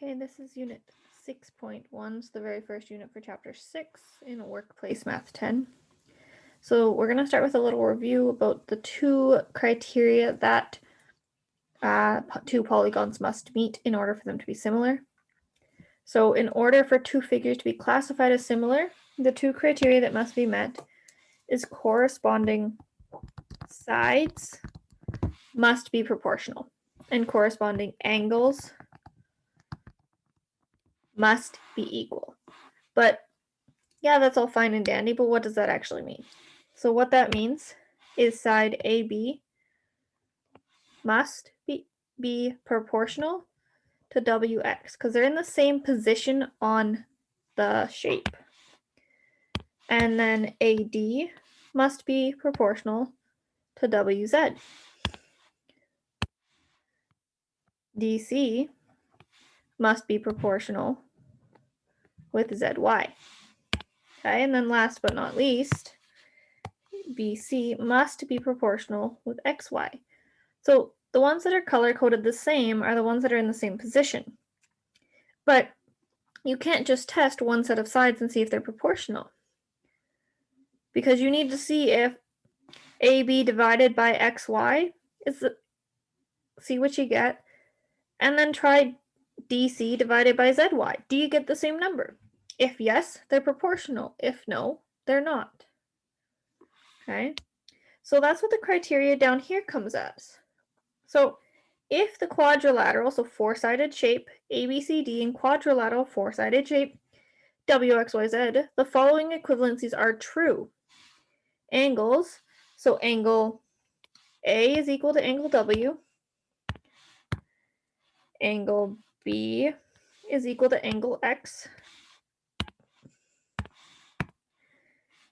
Okay, this is unit 6.1, so the very first unit for chapter 6 in Workplace Math 10. So we're going to start with a little review about the two criteria that two polygons must meet in order for them to be similar. So in order for two figures to be classified as similar, the two criteria that must be met is corresponding sides must be proportional and corresponding angles must be equal. But yeah, that's all fine and dandy, but what does that actually mean? So what that means is side AB must be proportional to WX because they're in the same position on the shape. And then AD must be proportional to WZ. DC must be proportional with ZY. Okay, and then last but not least, BC must be proportional with XY. So the ones that are color-coded the same are the ones that are in the same position. But you can't just test one set of sides and see if they're proportional. Because you need to see if AB divided by XY is see what you get, and then try DC divided by ZY. Do you get the same number? If yes, they're proportional. If no, they're not. Okay, so that's what the criteria down here comes as. So if the quadrilateral, so four-sided shape, ABCD, and quadrilateral four-sided shape, WXYZ, the following equivalencies are true. Angles, so angle A is equal to angle W, angle B is equal to angle X,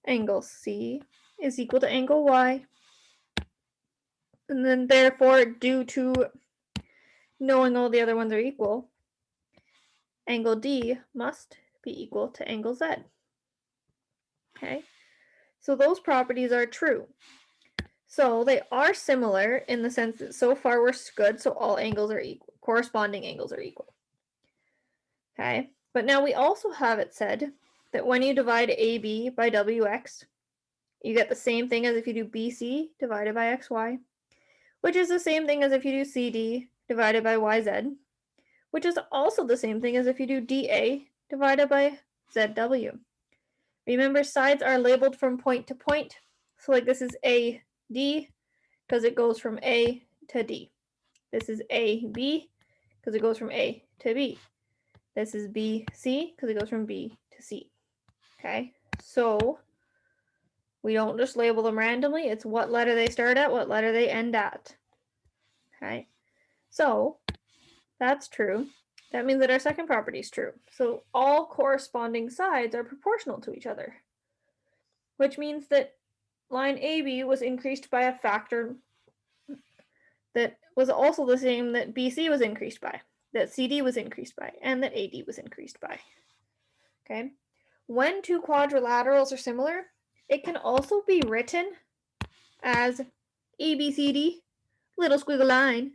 angle C is equal to angle Y, and then therefore, due to knowing all the other ones are equal, angle D must be equal to angle Z. Okay, so those properties are true. So they are similar in the sense that so far we're good, so all angles are equal, corresponding angles are equal. Okay, but now we also have it said that when you divide AB by WX, you get the same thing as if you do BC divided by XY, which is the same thing as if you do CD divided by YZ, which is also the same thing as if you do DA divided by ZW. Remember, sides are labeled from point to point. So like this is AD because it goes from A to D. This is AB because it goes from A to B. This is BC because it goes from B to C. Okay, so we don't just label them randomly. It's what letter they start at, what letter they end at. Okay, so that's true. That means that our second property is true. So all corresponding sides are proportional to each other, which means that line AB was increased by a factor that was also the same that BC was increased by, that CD was increased by, and that AD was increased by. Okay, when two quadrilaterals are similar, it can also be written as ABCD, little squiggly line,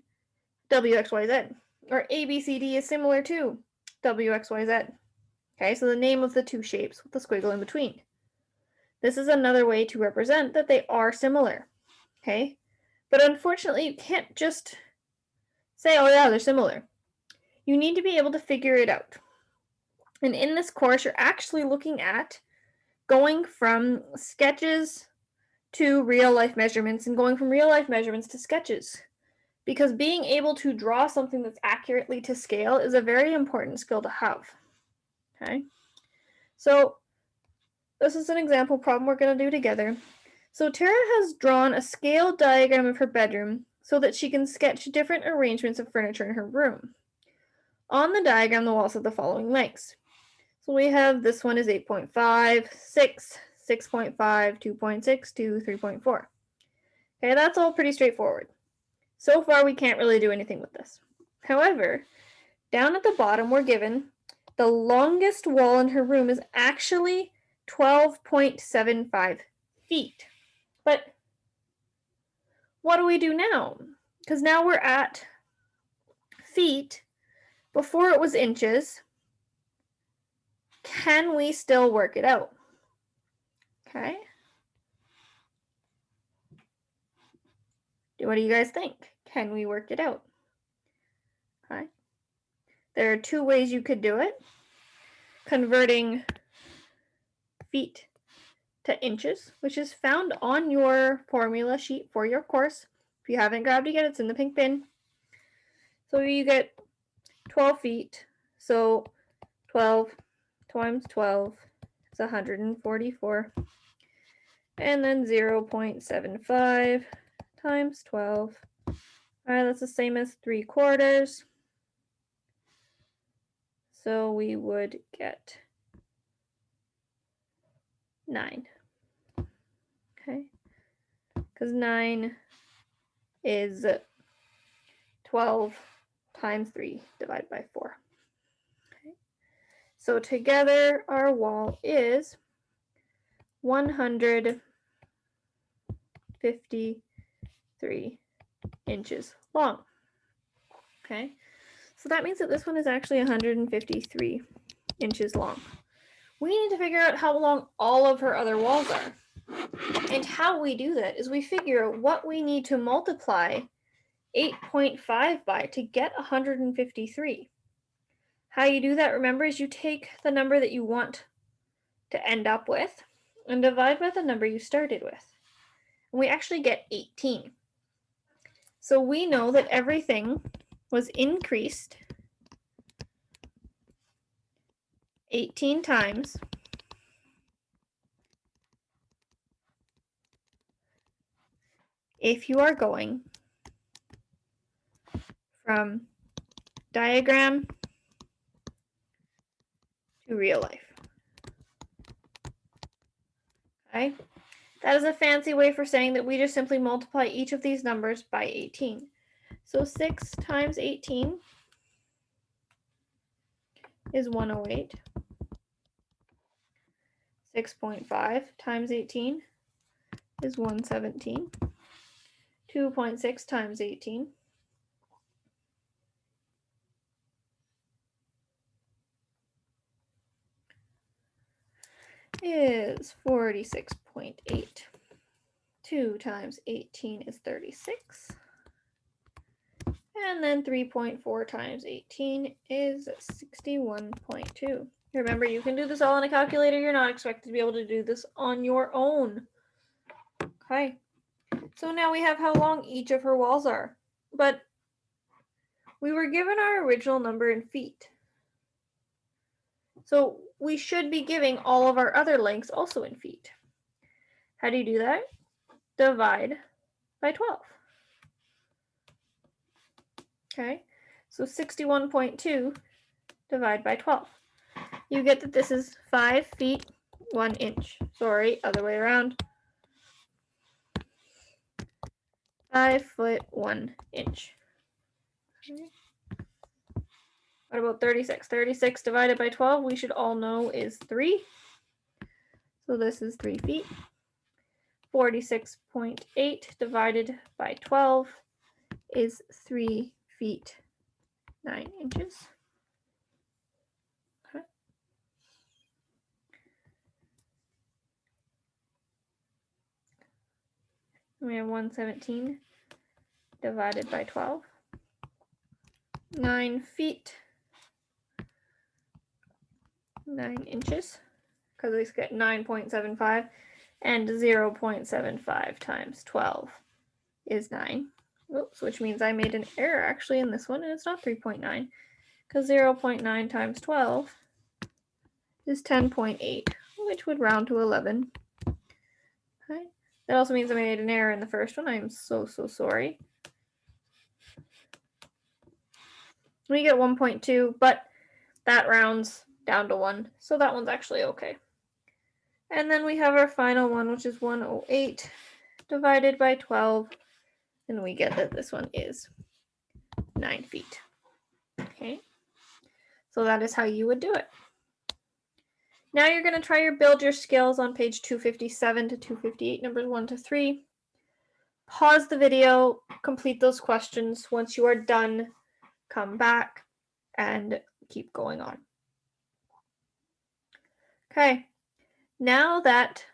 WXYZ, or ABCD is similar to WXYZ. Okay, so the name of the two shapes with the squiggle in between. This is another way to represent that they are similar. Okay, but unfortunately, you can't just say, oh yeah, they're similar. You need to be able to figure it out. And in this course, you're actually looking at going from sketches to real life measurements and going from real life measurements to sketches. Because being able to draw something that's accurately to scale is a very important skill to have. Okay, so this is an example problem we're going to do together. So Tara has drawn a scale diagram of her bedroom so that she can sketch different arrangements of furniture in her room. On the diagram, the walls have the following lengths. So we have this one is 8.5, 6, 6.5, 2.6, 2, 3.4. Okay, that's all pretty straightforward. So far, we can't really do anything with this. However, down at the bottom, we're given the longest wall in her room is actually 12.75 feet. But what do we do now? Because now we're at feet, before it was inches. Can we still work it out? Okay. What do you guys think? Can we work it out? Okay. There are two ways you could do it. Converting feet to inches, which is found on your formula sheet for your course. If you haven't grabbed it yet, it's in the pink bin. So you get 12 feet. So 12 times 12 is 144. And then 0.75 times 12. All right, that's the same as 3/4. So we would get 9. Okay, because 9 is 12 times 3 divided by 4. Okay. So together our wall is 153 inches long. Okay, so that means that this one is actually 153 inches long. We need to figure out how long all of her other walls are. And how we do that is we figure out what we need to multiply 8.5 by to get 153. How you do that, remember, is you take the number that you want to end up with and divide by the number you started with. And we actually get 18. So we know that everything was increased 18 times if you are going from diagram to real life. Okay, that is a fancy way for saying that we just simply multiply each of these numbers by 18. So 6 times 18 is 108. 6.5 times 18 is 117. 2.6 times 18 is 46.8. 2 times 18 is 36. And then 3.4 times 18 is 61.2. Remember, you can do this all on a calculator. You're not expected to be able to do this on your own. Okay. So now we have how long each of her walls are. But we were given our original number in feet. So we should be giving all of our other lengths also in feet. How do you do that? Divide by 12. Okay, so 61.2 divide by 12. You get that this is 5 feet 1 inch. Sorry, other way around. 5 foot 1 inch. Okay. What about 36? 36 divided by 12, we should all know is 3. So this is 3 feet. 46.8 divided by 12 is 3 feet 9 inches. Okay. We have 117 divided by 12. 9 feet 9 inches, because we get 9.75, and 0.75 times 12 is 9. Oops, which means I made an error actually in this one, and it's not 3.9, because 0.9 times 12 is 10.8, which would round to 11. Okay. That also means I made an error in the first one. I am so sorry. We get 1.2, but that rounds down to 1, so that one's actually okay. And then we have our final one, which is 108 divided by 12, and we get that this one is 9 feet. Okay, so that is how you would do it. Now you're going to try your build your skills on page 257 to 258, numbers 1 to 3. Pause the video, complete those questions. Once you are done, come back, and keep going on. Okay, now that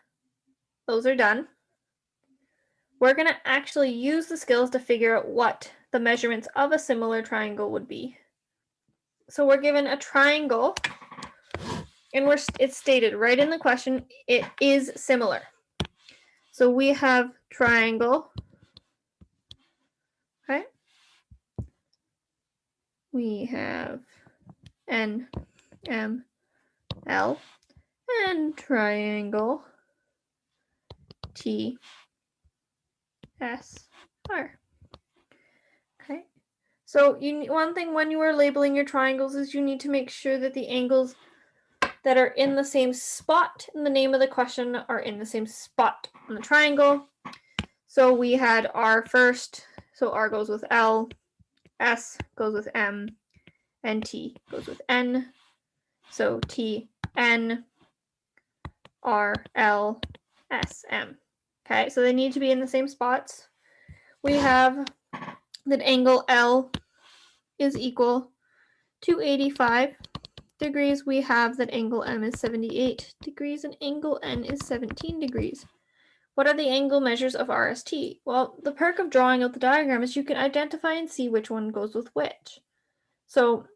those are done, we're going to actually use the skills to figure out what the measurements of a similar triangle would be. So we're given a triangle, and it's stated right in the question, it is similar. So we have triangle, okay? We have N, M, L, and triangle T, S, R. Okay, so one thing when you are labeling your triangles is you need to make sure that the angles that are in the same spot in the name of the question are in the same spot on the triangle. So we had R first, so R goes with L, S goes with M, and T goes with N. So T, N, R, L, S, M. Okay, so they need to be in the same spots. We have that angle L is equal to 85 degrees. We have that angle M is 78 degrees and angle N is 17 degrees. What are the angle measures of RST? Well, the perk of drawing out the diagram is you can identify and see which one goes with which. So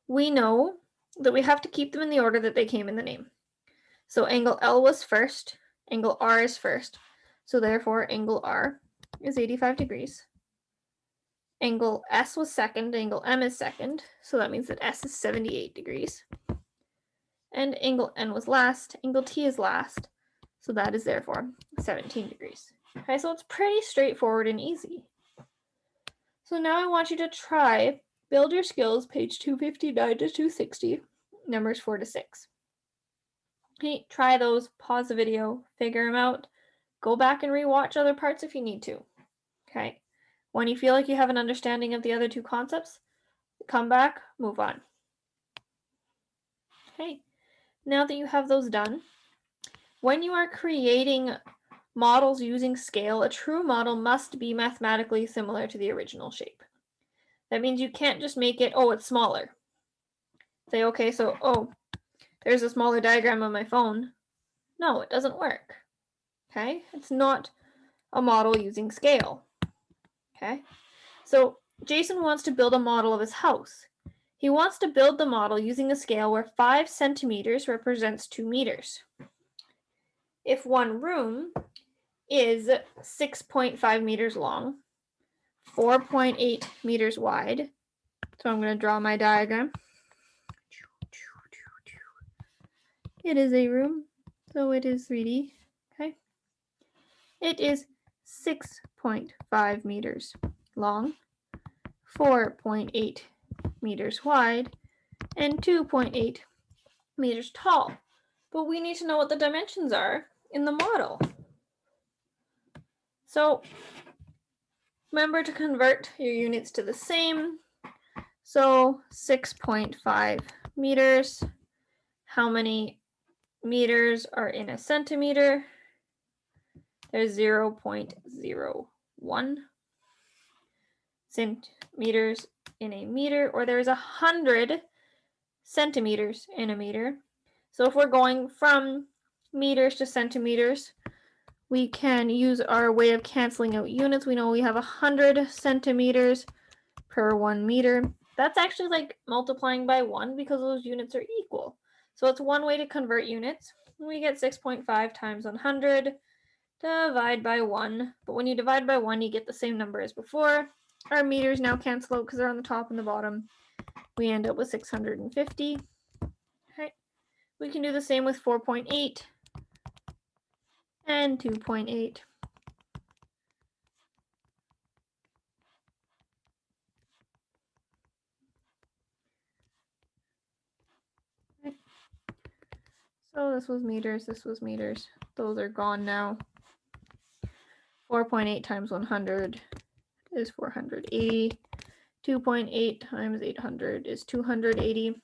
we know that we have to keep them in the order that they came in the name. So angle L was first, angle R is first, so therefore angle R is 85 degrees. Angle S was second, angle M is second, so that means that S is 78 degrees. And angle N was last, angle T is last, so that is therefore 17 degrees. Okay, so it's pretty straightforward and easy. So now I want you to try Build Your Skills, page 259 to 260, numbers 4 to 6. Okay, try those, pause the video, figure them out, go back and rewatch other parts if you need to. Okay, when you feel like you have an understanding of the other two concepts, come back, move on. Okay, now that you have those done, when you are creating models using scale, a true model must be mathematically similar to the original shape. That means you can't just make it, oh, it's smaller. Say, okay, so, oh, there's a smaller diagram on my phone. No, it doesn't work. Okay, it's not a model using scale. Okay, so Jason wants to build a model of his house. He wants to build the model using a scale where 5 centimeters represents 2 meters. If one room is 6.5 meters long, 4.8 meters wide, so I'm going to draw my diagram. It is a room, so it is 3D. Okay, it is 6.5 meters long, 4.8 meters wide, and 2.8 meters tall. But we need to know what the dimensions are in the model. So remember to convert your units to the same. So 6.5 meters. How many meters are in a centimeter? There's 0.01 centimeters in a meter, or there's 100 centimeters in a meter. So if we're going from meters to centimeters, we can use our way of canceling out units. We know we have 100 centimeters per 1 meter. That's actually like multiplying by 1 because those units are equal. So it's one way to convert units. We get 6.5 times 100 divide by 1. But when you divide by 1, you get the same number as before. Our meters now cancel out because they're on the top and the bottom. We end up with 650. Okay. We can do the same with 4.8 and 2.8. Okay. So this was meters, this was meters. Those are gone now. 4.8 times 100 is 480. 2.8 times 800 is 280.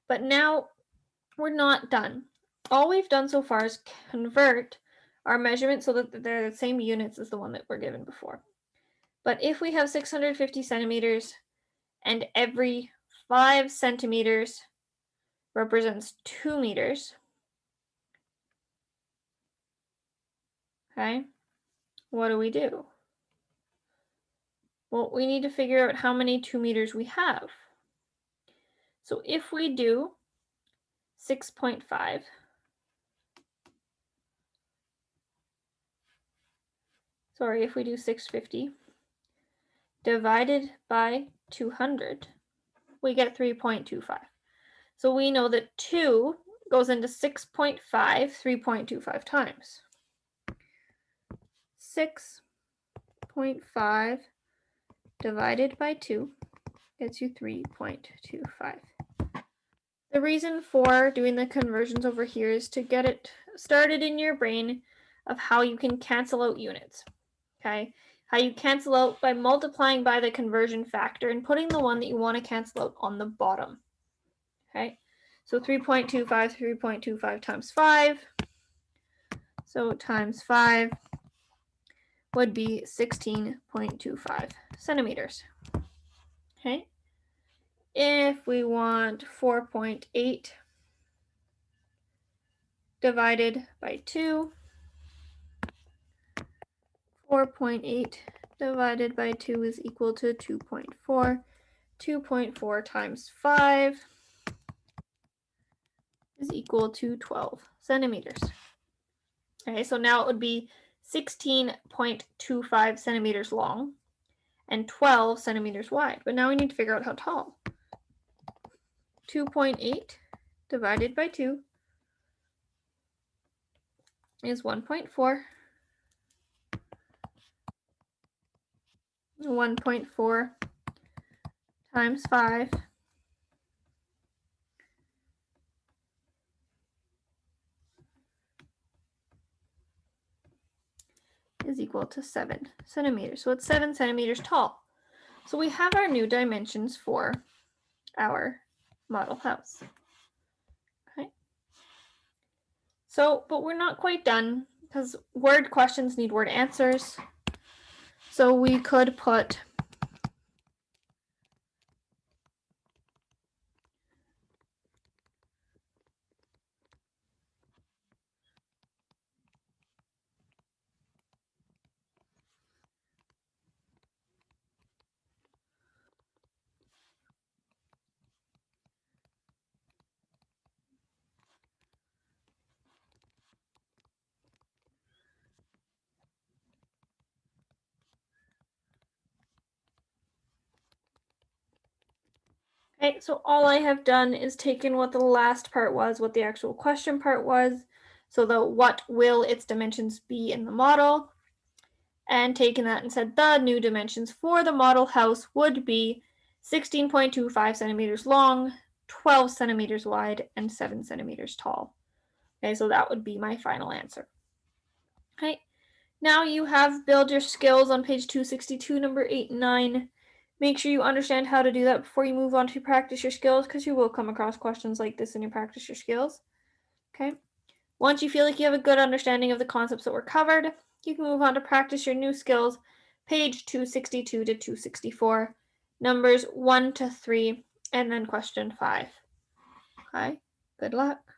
But now we're not done. All we've done so far is convert our measurements so that they're the same units as the one that were given before. But if we have 650 centimeters and every 5 centimeters represents 2 meters. Okay, what do? Well, we need to figure out how many 2 meters we have. So if we do 6.5, if we do 650 divided by 200, we get 3.25. So we know that 2 goes into 6.5 3.25 times. 6.5 divided by 2 gets you 3.25. The reason for doing the conversions over here is to get it started in your brain of how you can cancel out units. Okay, how you cancel out by multiplying by the conversion factor and putting the one that you want to cancel out on the bottom. Okay, so 3.25, 3.25 times 5. So times 5 would be 16.25 centimeters. Okay, if we want 4.8 divided by 2, 4.8 divided by 2 is equal to 2.4. 2.4 times 5 is equal to 12 centimeters. Okay, so now it would be 16.25 centimeters long and 12 centimeters wide. But now we need to figure out how tall. 2.8 divided by 2 is 1.4. 1.4 times 5 is equal to 7 centimeters. So it's 7 centimeters tall. So we have our new dimensions for our model house. Okay. So, but we're not quite done because word questions need word answers. So we could put okay, so all I have done is taken what the last part was, what the actual question part was, so the what will its dimensions be in the model, and taken that and said the new dimensions for the model house would be 16.25 centimeters long, 12 centimeters wide, and 7 centimeters tall. Okay, so that would be my final answer. Okay, now you have build your skills on page 262, number 8 and 9. Make sure you understand how to do that before you move on to practice your skills, because you will come across questions like this in your practice your skills. Okay. Once you feel like you have a good understanding of the concepts that were covered, you can move on to practice your new skills, page 262 to 264, numbers 1 to 3, and then question 5. Okay. Good luck.